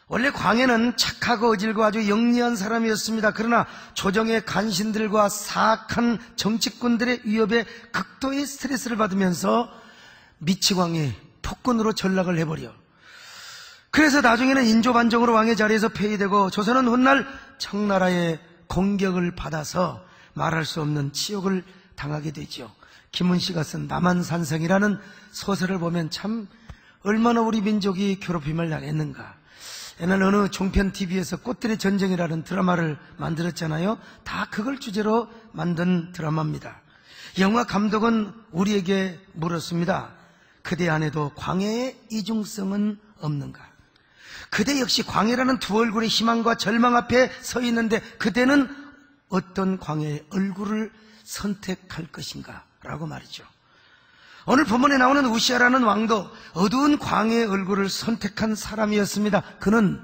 원래 광해는 착하고 어질고 아주 영리한 사람이었습니다. 그러나 조정의 간신들과 사악한 정치꾼들의 위협에 극도의 스트레스를 받으면서 미치광이 폭군으로 전락을 해버려. 그래서 나중에는 인조반정으로 왕의 자리에서 폐위되고 조선은 훗날 청나라의 공격을 받아서 말할 수 없는 치욕을 당하게 되죠. 김은씨가 쓴 남한산성이라는 소설을 보면 참 얼마나 우리 민족이 괴롭힘을 당했는가. 옛날 어느 종편 TV에서 꽃들의 전쟁이라는 드라마를 만들었잖아요. 다 그걸 주제로 만든 드라마입니다. 영화 감독은 우리에게 물었습니다. 그대 안에도 광해의 이중성은 없는가? 그대 역시 광해라는 두 얼굴의 희망과 절망 앞에 서 있는데 그대는 어떤 광해의 얼굴을 선택할 것인가? 라고 말이죠. 오늘 본문에 나오는 우시아라는 왕도 어두운 광해의 얼굴을 선택한 사람이었습니다. 그는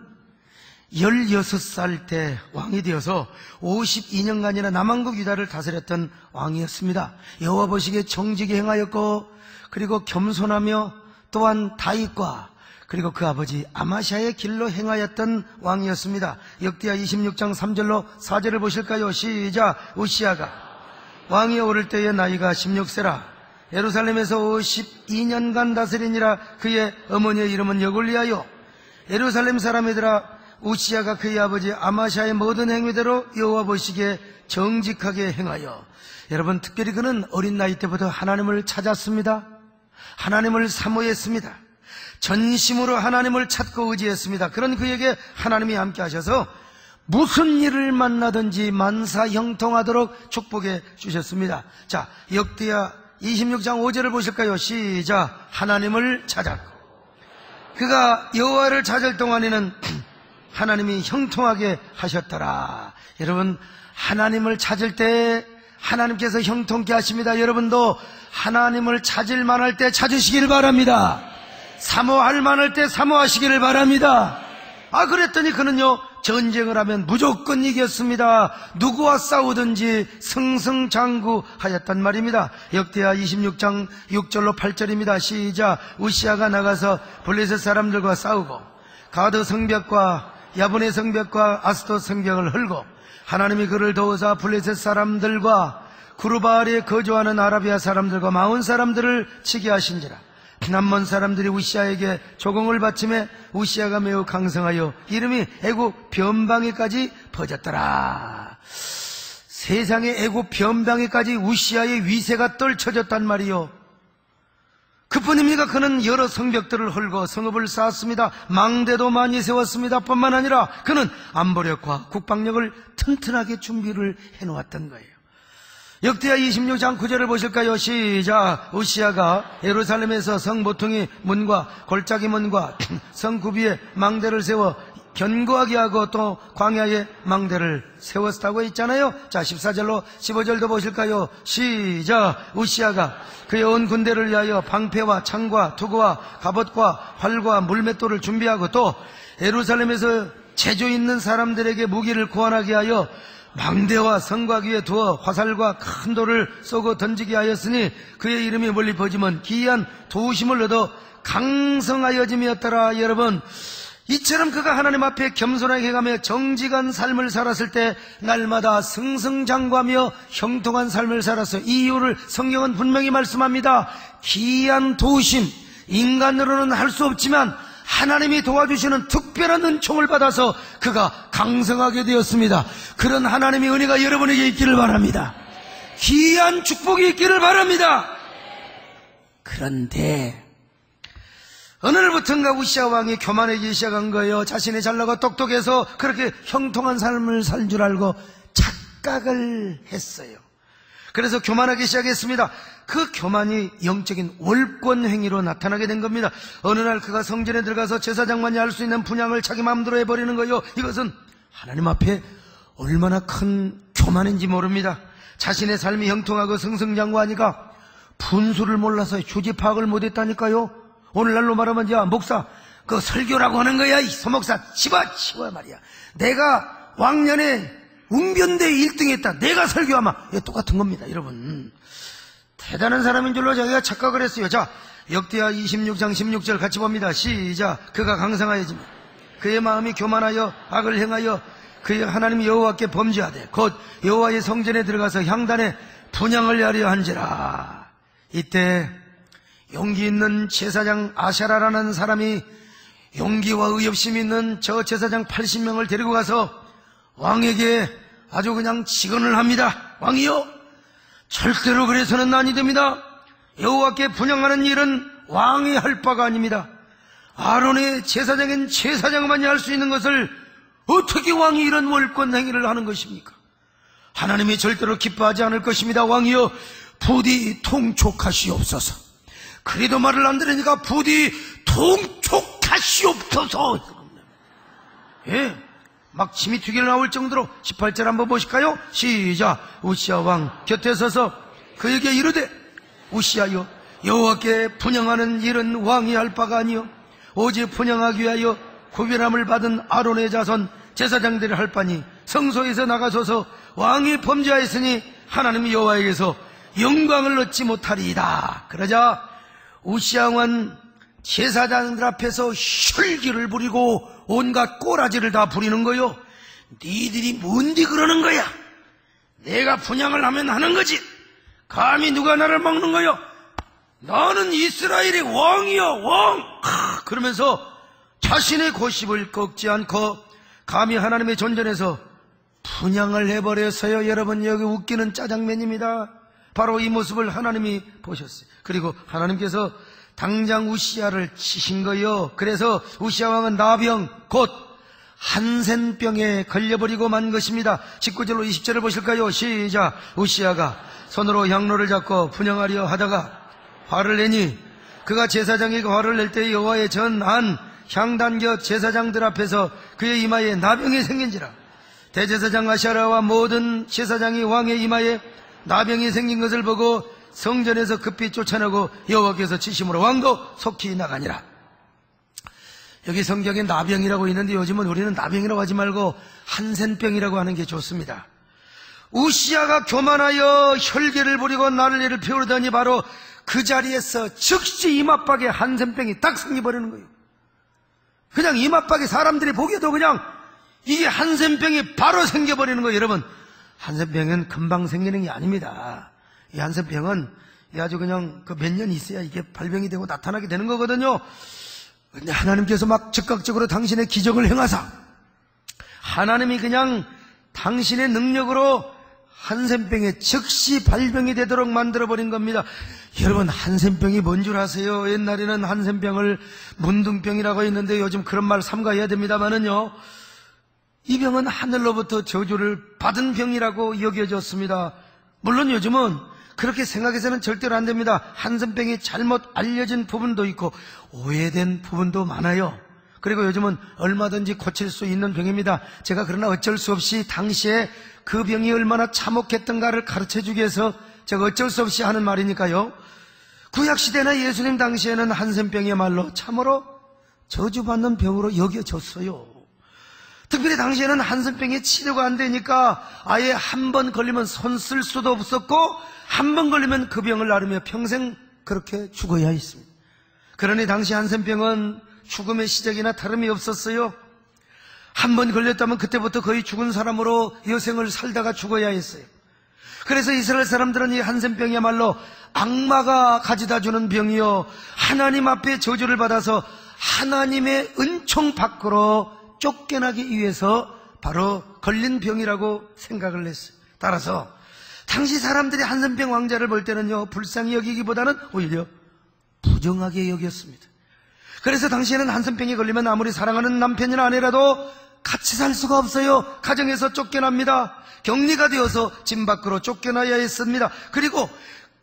16살 때 왕이 되어서 52년간이나 남한국 유다를 다스렸던 왕이었습니다. 여호와 보시기에 정직히 행하였고 그리고 겸손하며 또한 다윗과 그리고 그 아버지 아마샤의 길로 행하였던 왕이었습니다. 역대하 26장 3절로 4절을 보실까요? 시작. 우시아가 왕이 오를 때의 나이가 16세라 예루살렘에서 52년간 다스리니라. 그의 어머니의 이름은 여골리하여 예루살렘 사람이더라. 우시아가 그의 아버지 아마샤의 모든 행위대로 여호와 보시기에 정직하게 행하여. 여러분, 특별히 그는 어린 나이 때부터 하나님을 찾았습니다. 하나님을 사모했습니다. 전심으로 하나님을 찾고 의지했습니다. 그런 그에게 하나님이 함께 하셔서 무슨 일을 만나든지 만사 형통하도록 축복해 주셨습니다. 자, 역대하 26장 5절을 보실까요? 시작. 하나님을 찾았고 그가 여호와를 찾을 동안에는 하나님이 형통하게 하셨더라. 여러분, 하나님을 찾을 때 하나님께서 형통케 하십니다. 여러분도 하나님을 찾을 만할 때 찾으시기를 바랍니다. 사모할 만할 때 사모하시기를 바랍니다. 그랬더니 그는요, 전쟁을 하면 무조건 이겼습니다. 누구와 싸우든지 승승장구하였단 말입니다. 역대하 26장 6절로 8절입니다. 시작. 우시아가 나가서 블레셋 사람들과 싸우고 가드 성벽과 야분의 성벽과 아스돗 성벽을 헐고 하나님이 그를 도우사 블레셋 사람들과 구르바알에 거주하는 아라비아 사람들과 마온 사람들을 치게 하신지라. 남먼 사람들이 우시아에게 조공을 바치매 우시아가 매우 강성하여 이름이 애굽 변방에까지 퍼졌더라. 세상의 애굽 변방에까지 우시아의 위세가 떨쳐졌단 말이요. 그뿐입니까? 그는 여러 성벽들을 헐고 성읍을 쌓았습니다. 망대도 많이 세웠습니다. 뿐만 아니라 그는 안보력과 국방력을 튼튼하게 준비를 해놓았던 거예요. 역대하 26장 9절을 보실까요? 시작. 우시아가 예루살렘에서 성 모퉁이 문과 골짜기 문과 성 구비에 망대를 세워 견고하게 하고 또 광야에 망대를 세웠다고 했잖아요. 자, 14절로 15절도 보실까요? 시작. 우시아가 그의 온 군대를 위하여 방패와 창과 투구와 갑옷과 활과 물맷돌을 준비하고 또 예루살렘에서 재주 있는 사람들에게 무기를 구원하게 하여 망대와 성곽 위에 두어 화살과 큰 돌을 쏘고 던지게 하였으니 그의 이름이 멀리 퍼지면 기이한 도우심을 얻어 강성하여짐이었더라. 여러분, 이처럼 그가 하나님 앞에 겸손하게 가며 정직한 삶을 살았을 때 날마다 승승장구하며 형통한 삶을 살았어요. 이 이유를 성경은 분명히 말씀합니다. 기이한 도우심, 인간으로는 할 수 없지만 하나님이 도와주시는 특별한 은총을 받아서 그가 강성하게 되었습니다. 그런 하나님의 은혜가 여러분에게 있기를 바랍니다. 기이한 축복이 있기를 바랍니다. 그런데 어느 날부턴가 우시아 왕이 교만해지기 시작한 거예요. 자신이 잘나고 똑똑해서 그렇게 형통한 삶을 살 줄 알고 착각을 했어요. 그래서 교만하기 시작했습니다. 그 교만이 영적인 월권 행위로 나타나게 된 겁니다. 어느 날 그가 성전에 들어가서 제사장만이 할 수 있는 분향을 자기 마음대로 해버리는 거예요. 이것은 하나님 앞에 얼마나 큰 교만인지 모릅니다. 자신의 삶이 형통하고 승승장구하니까 분수를 몰라서 휴지 파악을 못했다니까요. 오늘날로 말하면 야 목사 그 설교라고 하는 거야. 이 소목사 치워 말이야. 내가 왕년에 웅변대 1등 했다. 내가 설교하면 똑같은 겁니다. 여러분, 대단한 사람인 줄로 자기가 착각을 했어요. 자, 역대하 26장 16절 같이 봅니다. 시작. 그가 강성하여지며 그의 마음이 교만하여 악을 행하여 그의 하나님 여호와께 범죄하되 곧 여호와의 성전에 들어가서 향단에 분향을 하려 한지라. 이때 용기 있는 제사장 아샤라라는 사람이 용기와 의협심 있는 저 제사장 80명을 데리고 가서 왕에게 아주 그냥 직언을 합니다. 왕이여, 절대로 그래서는 아니 됩니다. 여호와께 분향하는 일은 왕이 할 바가 아닙니다. 아론의 제사장인 제사장만이 할 수 있는 것을 어떻게 왕이 이런 월권 행위를 하는 것입니까? 하나님이 절대로 기뻐하지 않을 것입니다. 왕이여, 부디 통촉하시옵소서. 그래도 말을 안 들으니까 부디 통촉하시옵소서. 예, 막 침이 튀겨 나올 정도로 18절 한번 보실까요? 시작. 우시아 왕 곁에 서서 그에게 이르되 우시아여, 여호와께 분향하는 일은 왕이 할 바가 아니요 오직 분향하기 위하여 구별함을 받은 아론의 자손 제사장들이 할 바니 성소에서 나가소서. 왕이 범죄하였으니 하나님 여호와에게서 영광을 얻지 못하리이다. 그러자 우시아 왕은 제사장들 앞에서 혈기를 부리고 온갖 꼬라지를 다 부리는 거요. 니들이 뭔데 그러는 거야? 내가 분향을 하면 하는 거지. 감히 누가 나를 막는 거요? 나는 이스라엘의 왕이야, 왕! 그러면서 자신의 고집을 꺾지 않고 감히 하나님의 존전에서 분향을 해버렸어요. 여러분, 여기 웃기는 짜장면입니다. 바로 이 모습을 하나님이 보셨어요. 그리고 하나님께서 당장 우시아를 치신 거요. 그래서 우시아 왕은 나병, 곧 한센병에 걸려버리고 만 것입니다. 19절로 20절을 보실까요? 시작. 우시아가 손으로 향로를 잡고 분향하려 하다가 화를 내니 그가 제사장에게 화를 낼 때 여호와의 전한 향단 곁 제사장들 앞에서 그의 이마에 나병이 생긴지라. 대제사장 아샤라와 모든 제사장이 왕의 이마에 나병이 생긴 것을 보고 성전에서 급히 쫓아내고 여호와께서 치심으로 왕도 속히 나가니라. 여기 성경에 나병이라고 있는데 요즘은 우리는 나병이라고 하지 말고 한센병이라고 하는 게 좋습니다. 우시아가 교만하여 혈기를 부리고 난리를 피우르더니 바로 그 자리에서 즉시 이마박에 한센병이 딱 생겨버리는 거예요. 그냥 이마박에 사람들이 보기에도 그냥 이게 한센병이 바로 생겨버리는 거예요. 여러분, 한센병은 금방 생기는 게 아닙니다. 이 한센병은 아주 그냥 그 몇 년 있어야 이게 발병이 되고 나타나게 되는 거거든요. 근데 하나님께서 막 즉각적으로 당신의 기적을 행하사 하나님이 그냥 당신의 능력으로 한센병에 즉시 발병이 되도록 만들어버린 겁니다. 여러분, 한센병이 뭔 줄 아세요? 옛날에는 한센병을 문둥병이라고 했는데 요즘 그런 말 삼가해야 됩니다만은요, 이 병은 하늘로부터 저주를 받은 병이라고 여겨졌습니다. 물론 요즘은 그렇게 생각해서는 절대로 안 됩니다. 한센병이 잘못 알려진 부분도 있고 오해된 부분도 많아요. 그리고 요즘은 얼마든지 고칠 수 있는 병입니다. 제가 그러나 어쩔 수 없이 당시에 그 병이 얼마나 참혹했던가를 가르쳐주기 위해서 제가 어쩔 수 없이 하는 말이니까요. 구약시대나 예수님 당시에는 한센병이야말로 참으로 저주받는 병으로 여겨졌어요. 특별히 당시에는 한센병이 치료가 안 되니까 아예 한 번 걸리면 손 쓸 수도 없었고 한 번 걸리면 그 병을 앓으며 평생 그렇게 죽어야 했습니다. 그러니 당시 한센병은 죽음의 시작이나 다름이 없었어요. 한 번 걸렸다면 그때부터 거의 죽은 사람으로 여생을 살다가 죽어야 했어요. 그래서 이스라엘 사람들은 이 한센병이야말로 악마가 가져다주는 병이요, 하나님 앞에 저주를 받아서 하나님의 은총 밖으로 쫓겨나기 위해서 바로 걸린 병이라고 생각을 했어요. 따라서 당시 사람들이 한센병 왕자를 볼 때는요, 불쌍히 여기기보다는 오히려 부정하게 여겼습니다. 그래서 당시에는 한센병에 걸리면 아무리 사랑하는 남편이나 아내라도 같이 살 수가 없어요. 가정에서 쫓겨납니다. 격리가 되어서 집 밖으로 쫓겨나야 했습니다. 그리고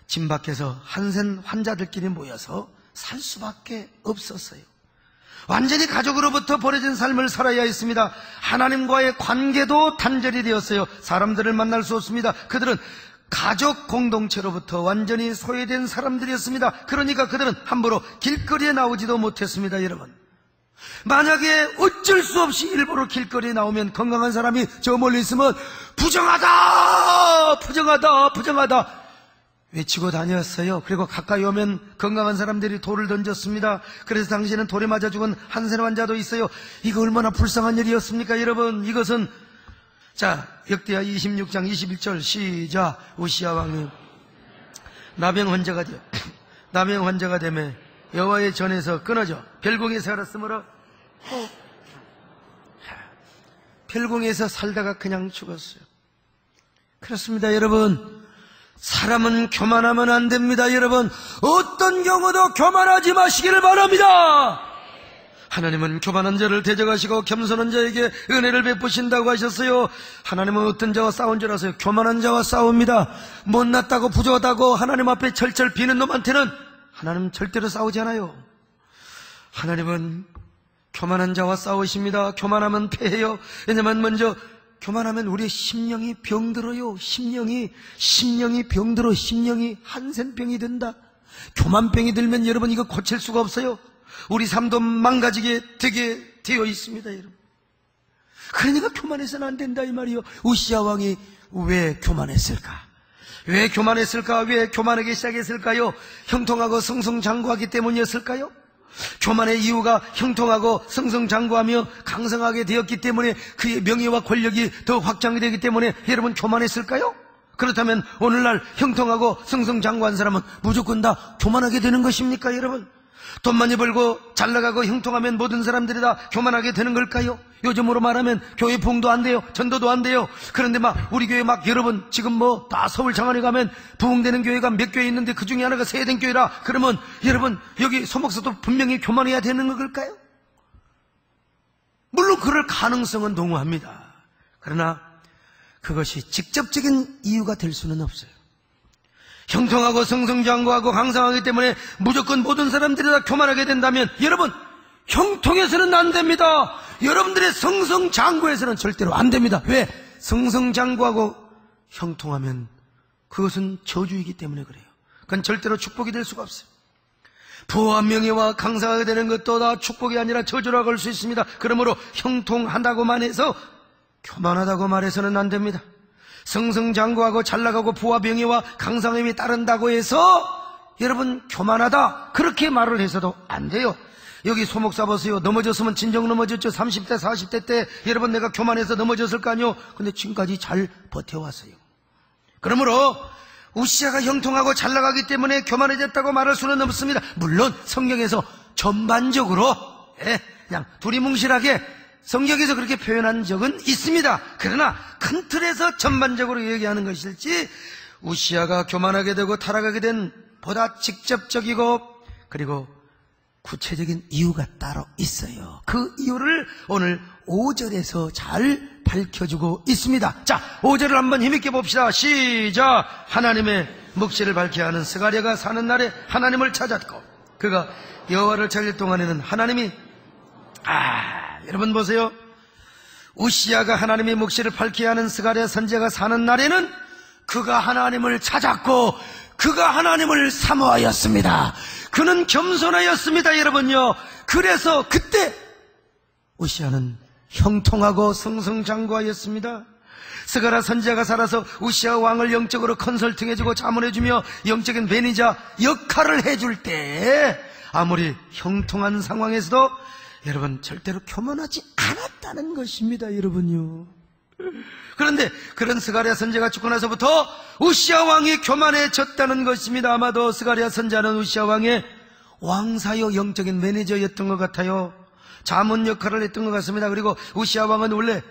집 밖에서 한센 환자들끼리 모여서 살 수밖에 없었어요. 완전히 가족으로부터 버려진 삶을 살아야 했습니다. 하나님과의 관계도 단절이 되었어요. 사람들을 만날 수 없습니다. 그들은 가족 공동체로부터 완전히 소외된 사람들이었습니다. 그러니까 그들은 함부로 길거리에 나오지도 못했습니다. 여러분, 만약에 어쩔 수 없이 일부러 길거리에 나오면 건강한 사람이 저 멀리 있으면 부정하다, 부정하다, 부정하다, 외치고 다녔어요. 그리고 가까이 오면 건강한 사람들이 돌을 던졌습니다. 그래서 당시에는 돌에 맞아 죽은 한센 환자도 있어요. 이거 얼마나 불쌍한 일이었습니까, 여러분? 이것은 자, 역대하 26장 21절 시작. 우시야 왕이 나병 환자가 되매 여호와의 전에서 끊어져 별궁에서 살았으므로 별궁에서 살다가 그냥 죽었어요. 그렇습니다, 여러분. 사람은 교만하면 안 됩니다, 여러분. 어떤 경우도 교만하지 마시기를 바랍니다. 하나님은 교만한 자를 대적하시고 겸손한 자에게 은혜를 베푸신다고 하셨어요. 하나님은 어떤 자와 싸운 줄 아세요? 교만한 자와 싸웁니다. 못났다고 부족하다고 하나님 앞에 철철 비는 놈한테는 하나님은 절대로 싸우지 않아요. 하나님은 교만한 자와 싸우십니다. 교만하면 패해요. 왜냐면 먼저 교만하면 우리의 심령이 병들어요. 심령이 병들어. 심령이 한센병이 된다. 교만병이 들면 여러분 이거 고칠 수가 없어요. 우리 삶도 망가지게 되게 되어 있습니다, 여러분. 그러니까 교만해서는 안 된다 이 말이요. 우시야 왕이 왜 교만했을까? 왜 교만하기 시작했을까요? 형통하고 승승장구하기 때문이었을까요? 교만의 이유가 형통하고 승승장구하며 강성하게 되었기 때문에 그의 명예와 권력이 더 확장이 되기 때문에 여러분 교만했을까요? 그렇다면 오늘날 형통하고 승승장구한 사람은 무조건 다 교만하게 되는 것입니까, 여러분? 돈 많이 벌고 잘 나가고 형통하면 모든 사람들이 다 교만하게 되는 걸까요? 요즘으로 말하면 교회 부흥도 안 돼요. 전도도 안 돼요. 그런데 우리 교회 여러분 지금 다 서울 장안에 가면 부흥되는 교회가 몇 교회 있는데 그 중에 하나가 세된 교회라 그러면 여러분 여기 소목사도 분명히 교만해야 되는 걸까요? 물론 그럴 가능성은 동의합니다. 그러나 그것이 직접적인 이유가 될 수는 없어요. 형통하고 승승장구하고 강성하기 때문에 무조건 모든 사람들이 다 교만하게 된다면 여러분 형통해서는 안 됩니다. 여러분들의 승승장구해서는 절대로 안 됩니다. 왜? 승승장구하고 형통하면 그것은 저주이기 때문에 그래요. 그건 절대로 축복이 될 수가 없어요. 부와 명예와 강성하게 되는 것도 다 축복이 아니라 저주라고 할 수 있습니다. 그러므로 형통한다고만 해서 교만하다고 말해서는 안 됩니다. 승승장구하고 잘나가고 부와 명예와 강성함이 따른다고 해서 여러분 교만하다 그렇게 말을 해서도 안 돼요. 여기 소목사 보세요. 넘어졌으면 진정 넘어졌죠. 30대 40대 때 여러분 내가 교만해서 넘어졌을 거 아니요. 근데 지금까지 잘 버텨왔어요. 그러므로 우시야가 형통하고 잘나가기 때문에 교만해졌다고 말할 수는 없습니다. 물론 성경에서 전반적으로 그냥 두리뭉실하게 성경에서 그렇게 표현한 적은 있습니다. 그러나 큰 틀에서 전반적으로 얘기하는 것일지 우시야가 교만하게 되고 타락하게 된 보다 직접적이고 그리고 구체적인 이유가 따로 있어요. 그 이유를 오늘 5절에서 잘 밝혀주고 있습니다. 자, 5절을 한번 힘있게 봅시다. 시작. 하나님의 묵시를 밝혀야 하는 스가랴가 사는 날에 하나님을 찾았고 그가 여호와를 찾을 동안에는 하나님이 여러분 보세요. 우시야가 하나님의 묵시를 밝혀야 하는 스가랴 선지자가 사는 날에는 그가 하나님을 찾았고 그가 하나님을 사모하였습니다. 그는 겸손하였습니다, 여러분요. 그래서 그때 우시야는 형통하고 승승장구하였습니다. 스가랴 선지자가 살아서 우시야 왕을 영적으로 컨설팅해주고 자문해주며 영적인 매니저 역할을 해줄 때 아무리 형통한 상황에서도 여러분 절대로 교만하지 않았다는 것입니다, 여러분요. 그런데 그런 스가랴 선지자가 죽고 나서부터 우시야 왕이 교만해졌다는 것입니다. 아마도 스가랴 선지자는 우시야 왕의 왕사요 영적인 매니저였던 것 같아요. 자문 역할을 했던 것 같습니다. 그리고 우시야 왕은 원래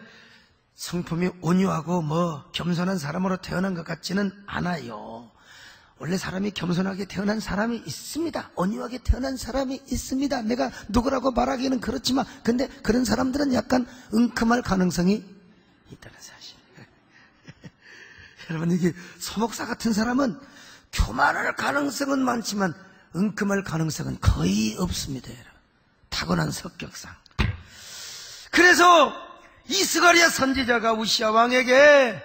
성품이 온유하고 겸손한 사람으로 태어난 것 같지는 않아요. 원래 사람이 겸손하게 태어난 사람이 있습니다. 온유하게 태어난 사람이 있습니다. 내가 누구라고 말하기는 그렇지만 근데 그런 사람들은 약간 은큼할 가능성이 있다는 사실. 여러분 이게 소목사 같은 사람은 교만할 가능성은 많지만 은큼할 가능성은 거의 없습니다, 여러분. 타고난 성격상. 그래서 이 스가랴 선지자가 우시야 왕에게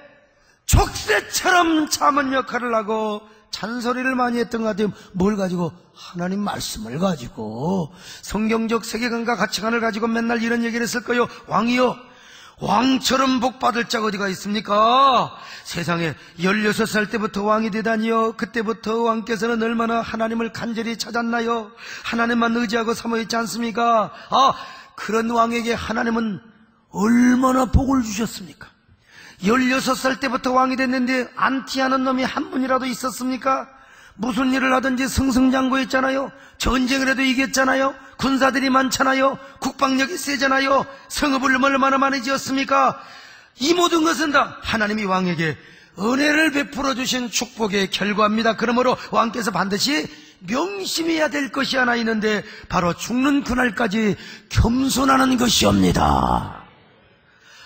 족쇄처럼 자문 역할을 하고 잔소리를 많이 했던 것 같아요. 뭘 가지고? 하나님 말씀을 가지고 성경적 세계관과 가치관을 가지고 맨날 이런 얘기를 했을 거예요. 왕이요, 왕처럼 복받을 자가 어디가 있습니까? 세상에 16살 때부터 왕이 되다니요. 그때부터 왕께서는 얼마나 하나님을 간절히 찾았나요? 하나님만 의지하고 사모했지 않습니까? 그런 왕에게 하나님은 얼마나 복을 주셨습니까? 16살 때부터 왕이 됐는데 안티하는 놈이 한 분이라도 있었습니까? 무슨 일을 하든지 승승장구했잖아요. 전쟁을 해도 이겼잖아요. 군사들이 많잖아요. 국방력이 세잖아요. 성읍을 얼마나 많이 지었습니까? 이 모든 것은 다 하나님이 왕에게 은혜를 베풀어 주신 축복의 결과입니다. 그러므로 왕께서 반드시 명심해야 될 것이 하나 있는데 바로 죽는 그날까지 겸손하는 것이옵니다.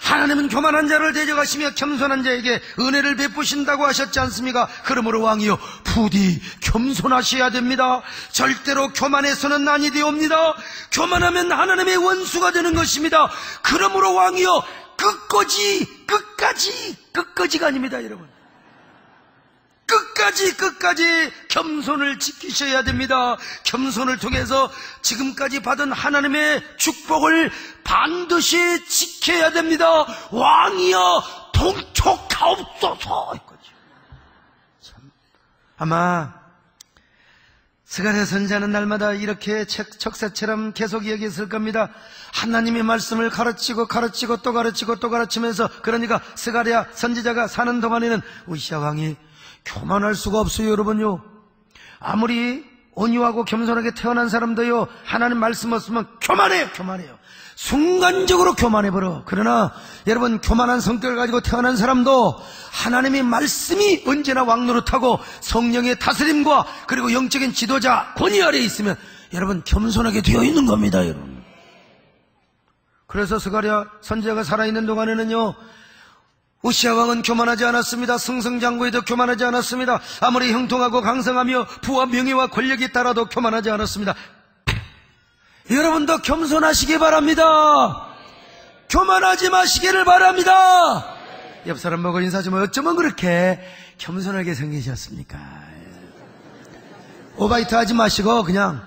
하나님은 교만한 자를 대적하시며 겸손한 자에게 은혜를 베푸신다고 하셨지 않습니까? 그러므로 왕이요, 부디 겸손하셔야 됩니다. 절대로 교만해서는 아니 되옵니다. 교만하면 하나님의 원수가 되는 것입니다. 그러므로 왕이요, 끝까지가 아닙니다, 여러분. 끝까지 겸손을 지키셔야 됩니다. 겸손을 통해서 지금까지 받은 하나님의 축복을 반드시 지켜야 됩니다. 왕이여 동촉하옵소서. 참, 아마 스가랴 선지자는 날마다 이렇게 척새처럼 계속 얘기했을 겁니다. 하나님의 말씀을 가르치고 또 가르치면서, 그러니까 스가랴 선지자가 사는 동안에는 우시야 왕이 교만할 수가 없어요, 여러분요. 아무리 온유하고 겸손하게 태어난 사람도요, 하나님 말씀 없으면 교만해요. 순간적으로 교만해버려. 그러나 여러분, 교만한 성격을 가지고 태어난 사람도 하나님의 말씀이 언제나 왕노릇하고 성령의 다스림과 그리고 영적인 지도자 권위 아래에 있으면 여러분 겸손하게 되어 있는 겁니다, 여러분. 그래서 스가랴 선지자가 살아있는 동안에는요, 우시야 왕은 교만하지 않았습니다. 승승장구에도 교만하지 않았습니다. 아무리 형통하고 강성하며 부와 명예와 권력이 따라도 교만하지 않았습니다. 여러분도 겸손하시기 바랍니다. 교만하지 마시기를 바랍니다. 옆 사람 보고 인사 좀, 어쩌면 그렇게 겸손하게 생기셨습니까? 오바이트 하지 마시고 그냥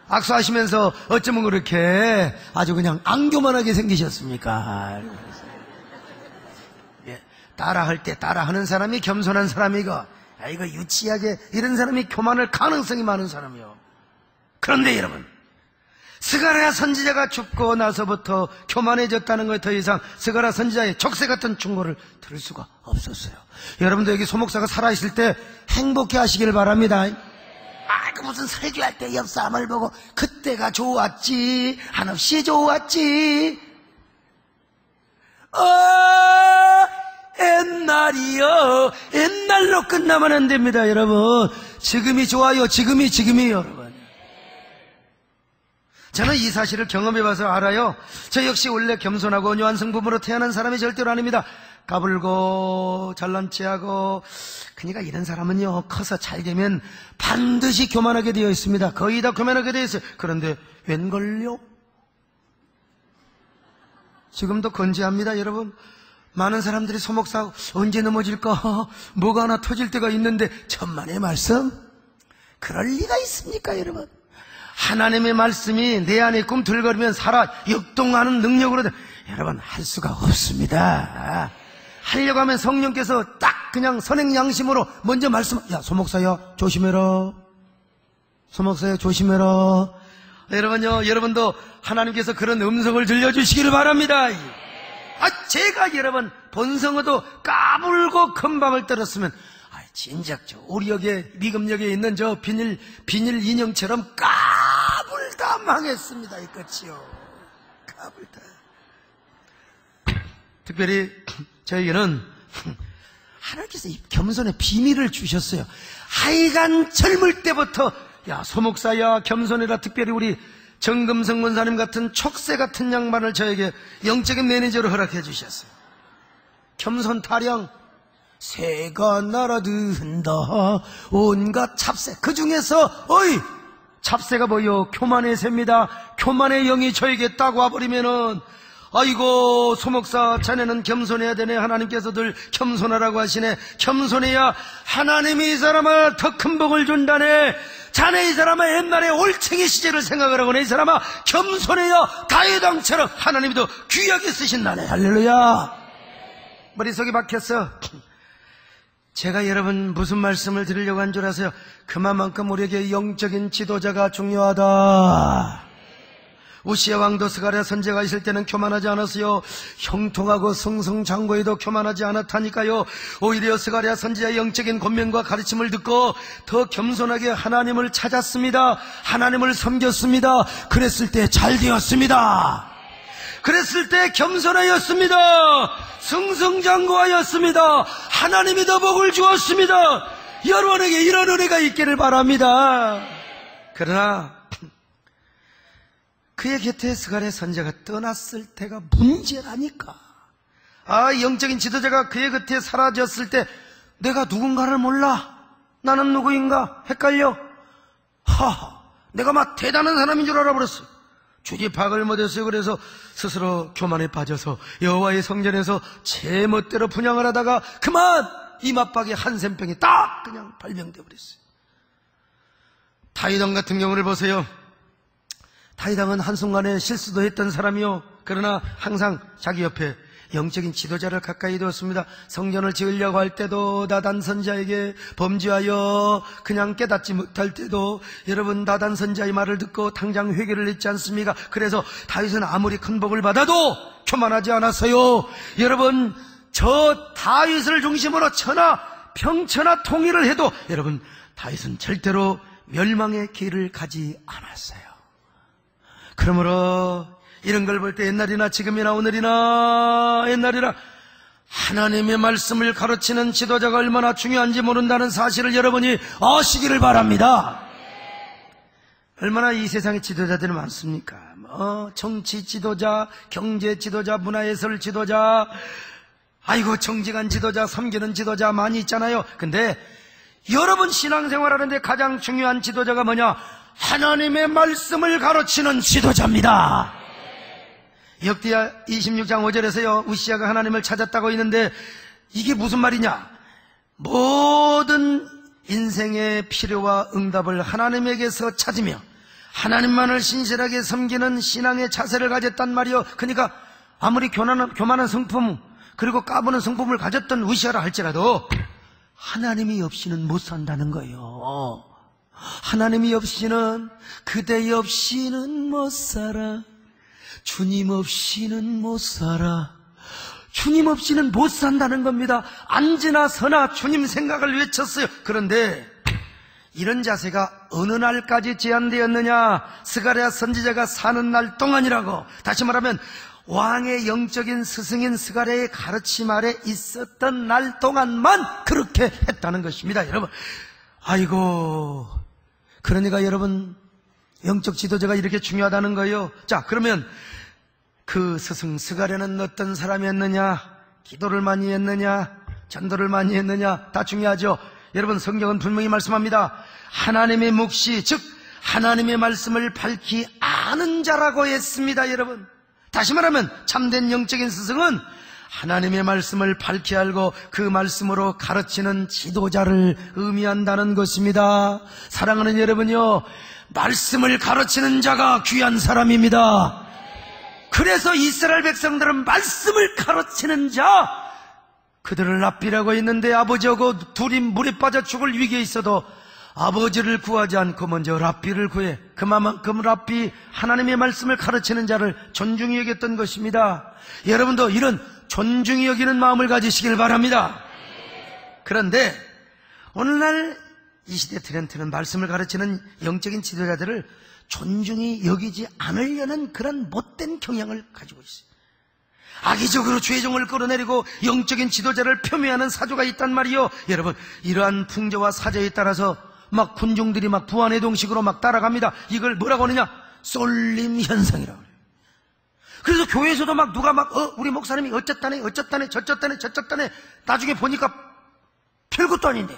악수하시면서 어쩌면 그렇게 아주 그냥 안 교만하게 생기셨습니까? 따라할 때 따라하는 사람이 겸손한 사람이고, 이거 유치하게 이런 사람이 교만할 가능성이 많은 사람이요. 그런데 여러분, 스가랴 선지자가 죽고 나서부터 교만해졌다는 것에 더 이상 스가랴 선지자의 족쇄 같은 충고를 들을 수가 없었어요. 여러분도 여기 소목사가 살아있을 때 행복해 하시길 바랍니다. 그 무슨 설교할 때 옆 사람을 보고 그때가 좋았지, 한없이 좋았지, 옛날로 끝나면 안 됩니다, 여러분. 지금이 좋아요. 지금이 여러분. 저는 이 사실을 경험해봐서 알아요. 저 역시 원래 겸손하고 온유한 성품으로 태어난 사람이 절대로 아닙니다. 까불고 잘난 체하고, 그러니까 이런 사람은요, 커서 잘 되면 반드시 교만하게 되어 있습니다. 거의 다 교만하게 되어 있어요. 그런데 웬걸요? 지금도 건재합니다, 여러분. 많은 사람들이 소목사 언제 넘어질까, 뭐가 하나 터질 때가 있는데, 천만의 말씀? 그럴 리가 있습니까, 여러분? 하나님의 말씀이 내 안에 꿈틀거리면 살아 역동하는 능력으로, 여러분, 할 수가 없습니다. 하려고 하면 성령께서 딱 그냥 선행 양심으로 먼저 말씀, 야, 소목사야, 조심해라. 소목사야, 조심해라. 여러분요, 여러분도 하나님께서 그런 음성을 들려주시기를 바랍니다. 제가 여러분 본성어도 까불고 금방을 떨었으면 진작 우리 역에 미금역에 있는 저 비닐 인형처럼 까불다 망했습니다. 이 끝이요. 까불다. 특별히 저에게는 하나님께서 이 겸손의 비밀을 주셨어요. 하여간 젊을 때부터, 야, 소목사야, 겸손해라. 특별히 우리 정금성 권사님 같은 촉새 같은 양반을 저에게 영적인 매니저로 허락해 주셨어요. 겸손 타령, 새가 날아든다 온갖 찹새, 그 중에서 찹새가 뭐요? 교만의 새입니다. 교만의 영이 저에게 딱 와버리면은, 아이고 소목사 자네는 겸손해야 되네. 하나님께서 늘 겸손하라고 하시네. 겸손해야 하나님이 이 사람을 더 큰 복을 준다네. 자네 이 사람아 옛날에 올챙이 시절을 생각을 하거나 이 사람아 겸손해야 다윗왕처럼 하나님이 더 귀하게 쓰신다네. 할렐루야. 머릿속이 박혔어. 제가 여러분 무슨 말씀을 드리려고 한 줄 아세요? 그만큼 우리에게 영적인 지도자가 중요하다. 우시야 왕도 스가랴 선지자가 있을 때는 교만하지 않았어요. 형통하고 승승장구에도 교만하지 않았다니까요. 오히려 스가랴 선지자의 영적인 권면과 가르침을 듣고 더 겸손하게 하나님을 찾았습니다. 하나님을 섬겼습니다. 그랬을 때 잘 되었습니다. 그랬을 때 겸손하였습니다. 승승장구하였습니다. 하나님이 더 복을 주었습니다. 여러분에게 이런 은혜가 있기를 바랍니다. 그러나 그의 곁에 스가랴 선지자가 떠났을 때가 문제라니까. 영적인 지도자가 그의 곁에 사라졌을 때 내가 누군가를 몰라. 나는 누구인가 헷갈려. 내가 막 대단한 사람인 줄 알아버렸어. 주지 파악을 못했어요. 그래서 스스로 교만에 빠져서 여호와의 성전에서 제 멋대로 분향을 하다가 그만 이맛박에 한센병이 딱 그냥 발병돼 버렸어요. 다윗왕 같은 경우를 보세요. 다윗왕은 한순간에 실수도 했던 사람이요. 그러나 항상 자기 옆에 영적인 지도자를 가까이 두었습니다. 성전을 지으려고 할 때도 나단 선지자에게 범죄하여 그냥 깨닫지 못할 때도 여러분 나단 선지자의 말을 듣고 당장 회개를 했지 않습니까? 그래서 다윗은 아무리 큰 복을 받아도 교만하지 않았어요. 여러분 저 다윗을 중심으로 천하 평천하 통일을 해도 여러분 다윗은 절대로 멸망의 길을 가지 않았어요. 그러므로 이런 걸 볼 때 옛날이나 지금이나 오늘이나 옛날이나 하나님의 말씀을 가르치는 지도자가 얼마나 중요한지 모른다는 사실을 여러분이 아시기를 바랍니다. 얼마나 이 세상에 지도자들이 많습니까? 정치 지도자, 경제 지도자, 문화예술 지도자, 아이고 정직한 지도자, 섬기는 지도자 많이 있잖아요. 근데 여러분 신앙생활하는데 가장 중요한 지도자가 뭐냐? 하나님의 말씀을 가르치는 지도자입니다. 역대하 26장 5절에서요 우시야가 하나님을 찾았다고 있는데 이게 무슨 말이냐? 모든 인생의 필요와 응답을 하나님에게서 찾으며 하나님만을 신실하게 섬기는 신앙의 자세를 가졌단 말이요. 그러니까 아무리 교만한 성품 그리고 까부는 성품을 가졌던 우시야라 할지라도 하나님이 없이는 못 산다는 거예요. 하나님이 없이는, 그대 없이는 못 살아. 주님 없이는 못 살아. 주님 없이는 못 산다는 겁니다. 앉으나 서나 주님 생각을 외쳤어요. 그런데 이런 자세가 어느 날까지 제한되었느냐? 스가랴 선지자가 사는 날 동안이라고. 다시 말하면 왕의 영적인 스승인 스가랴의 가르침 아래 있었던 날 동안만 그렇게 했다는 것입니다. 여러분, 아이고, 그러니까 여러분 영적 지도자가 이렇게 중요하다는 거예요. 자, 그러면 그 스승 스가랴는 어떤 사람이었느냐? 기도를 많이 했느냐? 전도를 많이 했느냐? 다 중요하죠. 여러분, 성경은 분명히 말씀합니다. 하나님의 묵시, 즉 하나님의 말씀을 밝히 아는 자라고 했습니다. 여러분, 다시 말하면 참된 영적인 스승은 하나님의 말씀을 밝히 알고 그 말씀으로 가르치는 지도자를 의미한다는 것입니다. 사랑하는 여러분요, 말씀을 가르치는 자가 귀한 사람입니다. 그래서 이스라엘 백성들은 말씀을 가르치는 자, 그들을 랍비라고 했는데 아버지하고 둘이 물에 빠져 죽을 위기에 있어도 아버지를 구하지 않고 먼저 랍비를 구해. 그만큼 랍비, 하나님의 말씀을 가르치는 자를 존중히 여겼던 것입니다. 여러분도 이런 존중히 여기는 마음을 가지시길 바랍니다. 그런데 오늘날 이 시대 트렌드는 말씀을 가르치는 영적인 지도자들을 존중히 여기지 않으려는 그런 못된 경향을 가지고 있어요. 악의적으로 죄종을 끌어내리고 영적인 지도자를 폄훼하는 사조가 있단 말이요. 여러분, 이러한 풍조와 사조에 따라서 막 군중들이 막 부안해동식으로 막 따라갑니다. 이걸 뭐라고 하느냐? 쏠림 현상이라고 그래요. 그래서 교회에서도 막 누가 막 우리 목사님이 어쨌다네 저쨌다네 나중에 보니까 별것도 아닌데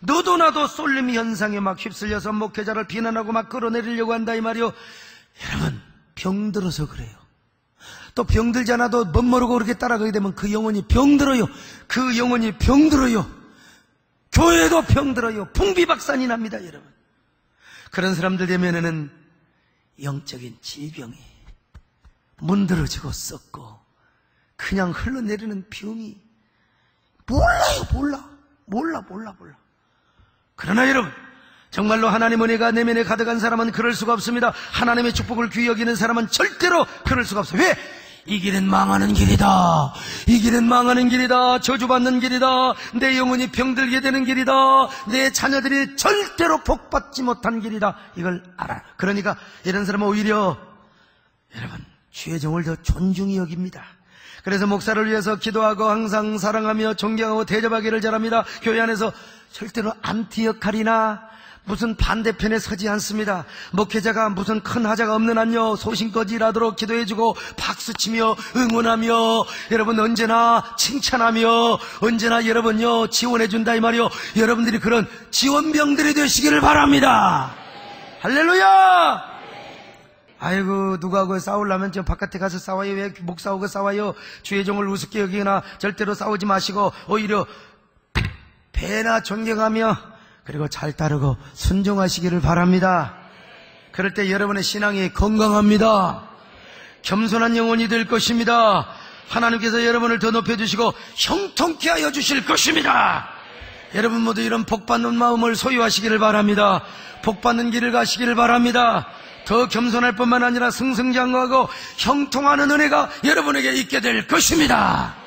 너도 나도 쏠림 현상에 막 휩쓸려서 목회자를 비난하고 막 끌어내리려고 한다 이 말이요. 여러분, 병들어서 그래요. 또 병들지 않아도 멋모르고 그렇게 따라가게 되면 그 영혼이 병들어요. 그 영혼이 병들어요. 교회도 병들어요. 풍비박산이 납니다. 여러분, 그런 사람들 되면은 영적인 질병이 문드러지고 썩고 그냥 흘러내리는 비용이 몰라. 그러나 여러분, 정말로 하나님 은혜가 내면에 가득한 사람은 그럴 수가 없습니다. 하나님의 축복을 귀히 여기는 사람은 절대로 그럴 수가 없어요. 왜? 이 길은 망하는 길이다. 이 길은 망하는 길이다. 저주받는 길이다. 내 영혼이 병들게 되는 길이다. 내 자녀들이 절대로 복받지 못한 길이다. 이걸 알아요. 그러니까 이런 사람은 오히려 여러분 주의 종을 더 존중히 여깁니다. 그래서 목사를 위해서 기도하고 항상 사랑하며 존경하고 대접하기를 잘합니다. 교회 안에서 절대로 안티 역할이나 무슨 반대편에 서지 않습니다. 목회자가 무슨 큰 하자가 없는 한요 소신껏 일하도록 기도해주고 박수치며 응원하며 여러분 언제나 칭찬하며 언제나 여러분요 지원해준다 이 말이요. 여러분들이 그런 지원병들이 되시기를 바랍니다. 할렐루야. 아이고 누구하고 싸우려면 저 바깥에 가서 싸워요. 왜 목사하고 싸워요? 주의 종을 우습게 여기거나 절대로 싸우지 마시고 오히려 배나 존경하며 그리고 잘 따르고 순종하시기를 바랍니다. 그럴 때 여러분의 신앙이 건강합니다. 겸손한 영혼이 될 것입니다. 하나님께서 여러분을 더 높여주시고 형통케 하여 주실 것입니다. 여러분 모두 이런 복받는 마음을 소유하시기를 바랍니다. 복받는 길을 가시기를 바랍니다. 더 겸손할 뿐만 아니라 승승장구하고 형통하는 은혜가 여러분에게 있게 될 것입니다.